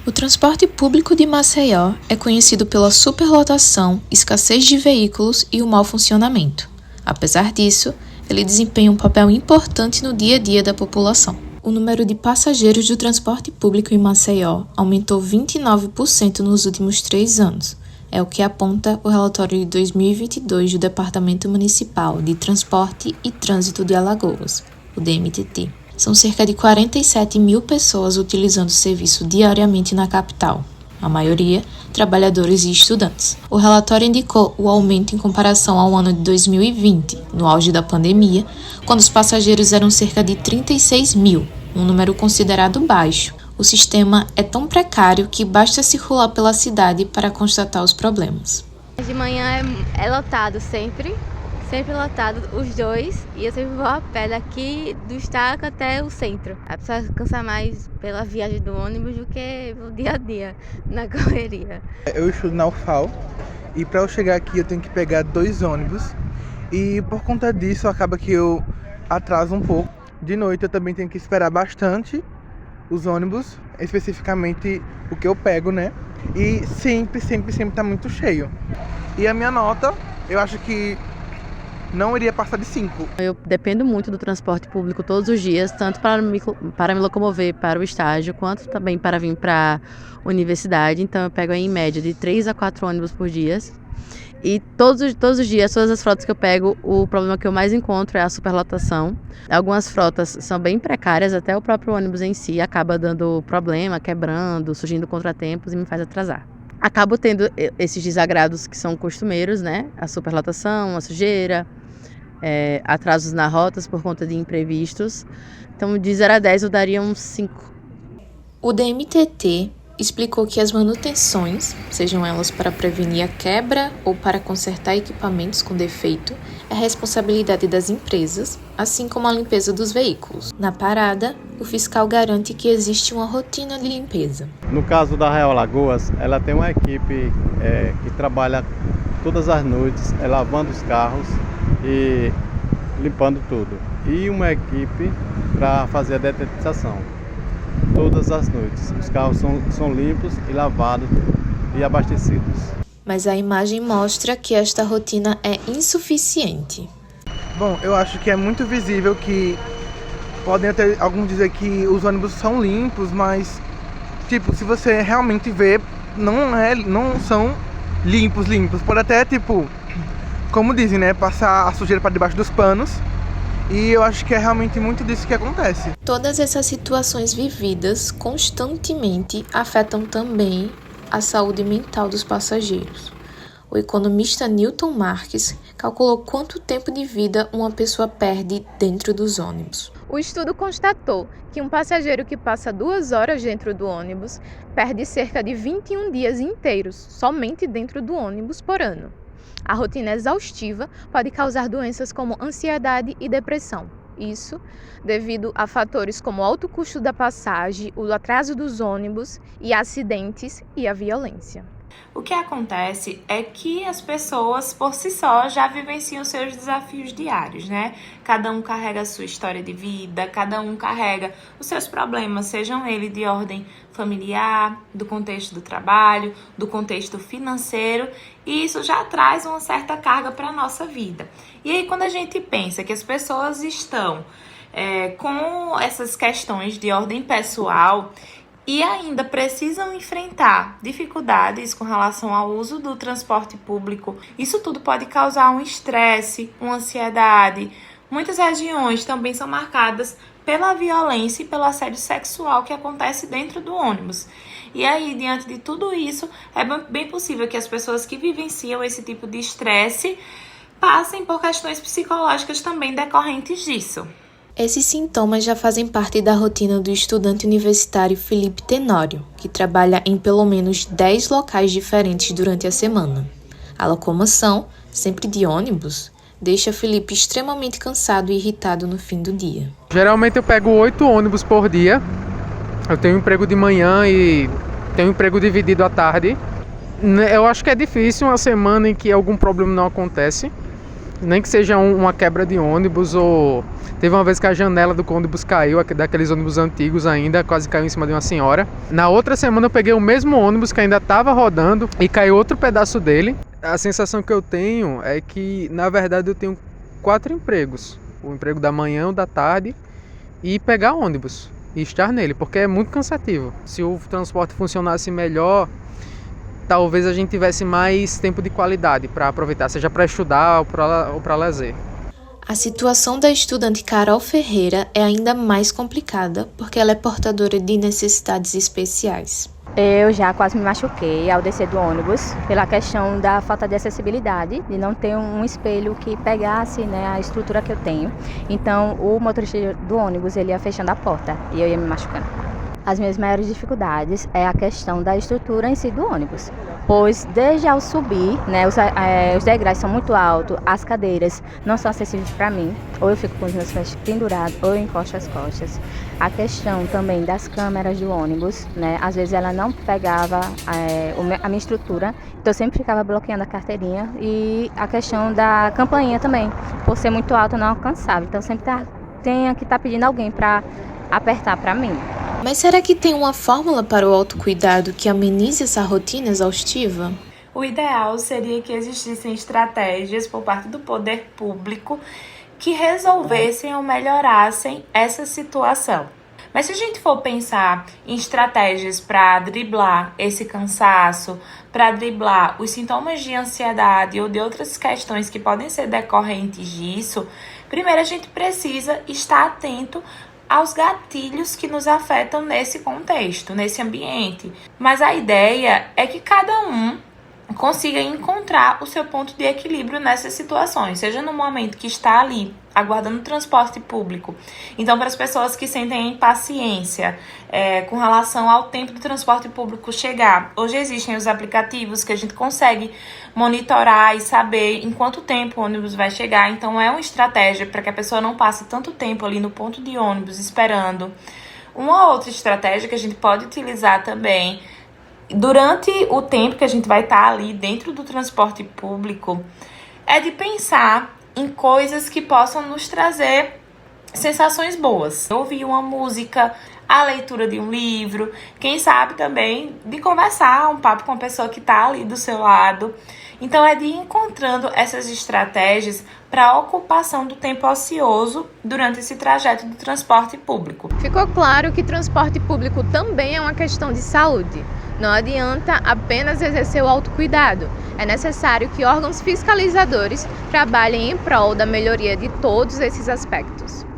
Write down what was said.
O transporte público de Maceió é conhecido pela superlotação, escassez de veículos e o mau funcionamento. Apesar disso, ele desempenha um papel importante no dia a dia da população. O número de passageiros do transporte público em Maceió aumentou 29% nos últimos 3 anos. É o que aponta o relatório de 2022 do Departamento Municipal de Transporte e Trânsito de Alagoas, o DMTT. São cerca de 47 mil pessoas utilizando o serviço diariamente na capital, a maioria trabalhadores e estudantes. O relatório indicou o aumento em comparação ao ano de 2020, no auge da pandemia, quando os passageiros eram cerca de 36 mil, um número considerado baixo. O sistema é tão precário que basta circular pela cidade para constatar os problemas. De manhã é lotado sempre lotado, os dois, e eu sempre vou a pé daqui do Estaca até o centro. A pessoa cansa mais pela viagem do ônibus do que o dia a dia na correria. Eu estudo na UFAL e para eu chegar aqui eu tenho que pegar 2 ônibus e por conta disso acaba que eu atraso um pouco. De noite eu também tenho que esperar bastante os ônibus, especificamente o que eu pego, né? E sempre tá muito cheio. E a minha nota, eu acho que não iria passar de 5. Eu dependo muito do transporte público todos os dias, tanto para me locomover para o estágio, quanto também para vir para a universidade. Então eu pego aí, em média de 3 a 4 ônibus por dia. E todos os dias, todas as frotas que eu pego, o problema que eu mais encontro é a superlotação. Algumas frotas são bem precárias, até o próprio ônibus em si acaba dando problema, quebrando, surgindo contratempos e me faz atrasar. Acabo tendo esses desagrados que são costumeiros, né? A superlotação, a sujeira, atrasos nas rotas por conta de imprevistos. Então, de 0 a 10, eu daria uns 5. O DMTT explicou que as manutenções, sejam elas para prevenir a quebra ou para consertar equipamentos com defeito, é responsabilidade das empresas, assim como a limpeza dos veículos. Na parada, o fiscal garante que existe uma rotina de limpeza. No caso da Real Alagoas, ela tem uma equipe que trabalha todas as noites, lavando os carros e limpando tudo. E uma equipe para fazer a detetização. Todas as noites. Os carros são limpos e lavados e abastecidos. Mas a imagem mostra que esta rotina é insuficiente. Bom, eu acho que é muito visível que podem até alguns dizer que os ônibus são limpos, mas tipo, se você realmente vê, não são limpos. Pode até, tipo, como dizem, né, passar a sujeira para debaixo dos panos. E eu acho que é realmente muito disso que acontece. Todas essas situações vividas constantemente afetam também a saúde mental dos passageiros. O economista Newton Marques calculou quanto tempo de vida uma pessoa perde dentro dos ônibus. O estudo constatou que um passageiro que passa 2 horas dentro do ônibus perde cerca de 21 dias inteiros somente dentro do ônibus por ano. A rotina exaustiva pode causar doenças como ansiedade e depressão. Isso devido a fatores como o alto custo da passagem, o atraso dos ônibus e acidentes e a violência. O que acontece é que as pessoas, por si só, já vivenciam seus desafios diários, né? Cada um carrega a sua história de vida, cada um carrega os seus problemas, sejam eles de ordem familiar, do contexto do trabalho, do contexto financeiro, e isso já traz uma certa carga para a nossa vida. E aí, quando a gente pensa que as pessoas estão com essas questões de ordem pessoal e ainda precisam enfrentar dificuldades com relação ao uso do transporte público, isso tudo pode causar um estresse, uma ansiedade. Muitas regiões também são marcadas pela violência e pelo assédio sexual que acontece dentro do ônibus. E aí, diante de tudo isso, é bem possível que as pessoas que vivenciam esse tipo de estresse passem por questões psicológicas também decorrentes disso. Esses sintomas já fazem parte da rotina do estudante universitário Felipe Tenório, que trabalha em pelo menos 10 locais diferentes durante a semana. A locomoção, sempre de ônibus, deixa Felipe extremamente cansado e irritado no fim do dia. Geralmente eu pego 8 ônibus por dia. Eu tenho emprego de manhã e tenho emprego dividido à tarde. Eu acho que é difícil uma semana em que algum problema não acontece. nem que seja uma quebra de ônibus, ou teve uma vez que a janela do ônibus caiu, daqueles ônibus antigos ainda, quase caiu em cima de uma senhora. Na outra semana eu peguei o mesmo ônibus que ainda estava rodando e caiu outro pedaço dele. A sensação que eu tenho é que, na verdade, eu tenho 4 empregos. O emprego da manhã, o da tarde e pegar ônibus e estar nele, porque é muito cansativo. Se o transporte funcionasse melhor, talvez a gente tivesse mais tempo de qualidade para aproveitar, seja para estudar ou para lazer. A situação da estudante Carol Ferreira é ainda mais complicada porque ela é portadora de necessidades especiais. Eu já quase me machuquei ao descer do ônibus pela questão da falta de acessibilidade, de não ter um espelho que pegasse, né, a estrutura que eu tenho. Então o motorista do ônibus ele ia fechando a porta e eu ia me machucando. As minhas maiores dificuldades é a questão da estrutura em si do ônibus, pois desde ao subir, né, os degraus são muito altos, as cadeiras não são acessíveis para mim, ou eu fico com os meus pés pendurados, ou eu encosto as costas. A questão também das câmeras do ônibus, né, às vezes ela não pegava a minha estrutura, então eu sempre ficava bloqueando a carteirinha, e a questão da campainha também, por ser muito alta eu não alcançava, então sempre tenho que estar pedindo alguém para apertar para mim. Mas será que tem uma fórmula para o autocuidado que amenize essa rotina exaustiva? O ideal seria que existissem estratégias por parte do poder público que resolvessem ou melhorassem essa situação. Mas se a gente for pensar em estratégias para driblar esse cansaço, para driblar os sintomas de ansiedade ou de outras questões que podem ser decorrentes disso, primeiro a gente precisa estar atento aos gatilhos que nos afetam nesse contexto, nesse ambiente. Mas a ideia é que cada um consiga encontrar o seu ponto de equilíbrio nessas situações, seja no momento que está ali, aguardando o transporte público. Então, para as pessoas que sentem impaciência com relação ao tempo do transporte público chegar, hoje existem os aplicativos que a gente consegue monitorar e saber em quanto tempo o ônibus vai chegar. Então, é uma estratégia para que a pessoa não passe tanto tempo ali no ponto de ônibus esperando. Uma outra estratégia que a gente pode utilizar também durante o tempo que a gente vai estar ali dentro do transporte público é de pensar em coisas que possam nos trazer sensações boas. Ouvir uma música, a leitura de um livro, quem sabe também de conversar um papo com a pessoa que está ali do seu lado. Então é de ir encontrando essas estratégias para a ocupação do tempo ocioso durante esse trajeto do transporte público. Ficou claro que transporte público também é uma questão de saúde. Não adianta apenas exercer o autocuidado. É necessário que órgãos fiscalizadores trabalhem em prol da melhoria de todos esses aspectos.